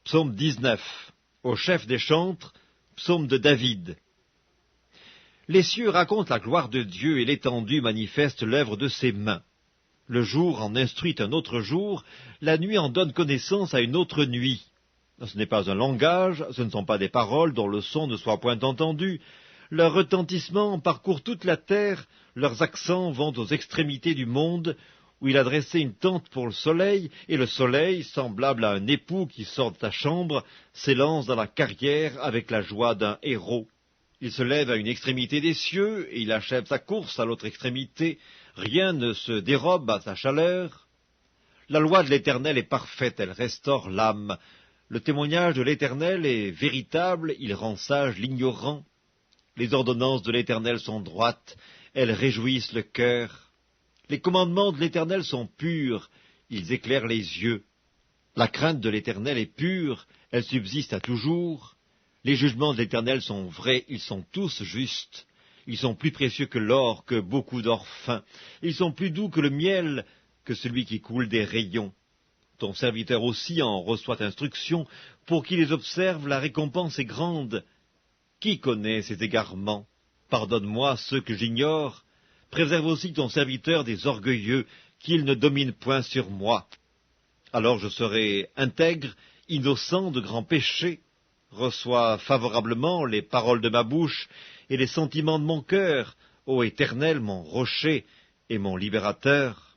Psaume 19. Au chef des chantres, psaume de David. Les cieux racontent la gloire de Dieu et l'étendue manifeste l'œuvre de ses mains. Le jour en instruit un autre jour, la nuit en donne connaissance à une autre nuit. Ce n'est pas un langage, ce ne sont pas des paroles dont le son ne soit point entendu. Leur retentissement parcourt toute la terre, leurs accents vont aux extrémités du monde, où il a dressé une tente pour le soleil, et le soleil, semblable à un époux qui sort de sa chambre, s'élance dans la carrière avec la joie d'un héros. Il se lève à une extrémité des cieux, et il achève sa course à l'autre extrémité. Rien ne se dérobe à sa chaleur. La loi de l'Éternel est parfaite, elle restaure l'âme. Le témoignage de l'Éternel est véritable, il rend sage l'ignorant. Les ordonnances de l'Éternel sont droites, elles réjouissent le cœur. Les commandements de l'Éternel sont purs, ils éclairent les yeux. La crainte de l'Éternel est pure, elle subsiste à toujours. Les jugements de l'Éternel sont vrais, ils sont tous justes. Ils sont plus précieux que l'or, que beaucoup d'or fin. Ils sont plus doux que le miel, que celui qui coule des rayons. Ton serviteur aussi en reçoit instruction, pour qu'il les observe, la récompense est grande. Qui connaît ces égarements? Pardonne-moi ceux que j'ignore. Préserve aussi ton serviteur des orgueilleux, qu'ils ne dominent point sur moi. Alors je serai intègre, innocent de grands péchés. Reçois favorablement les paroles de ma bouche et les sentiments de mon cœur, ô Éternel, mon rocher et mon libérateur.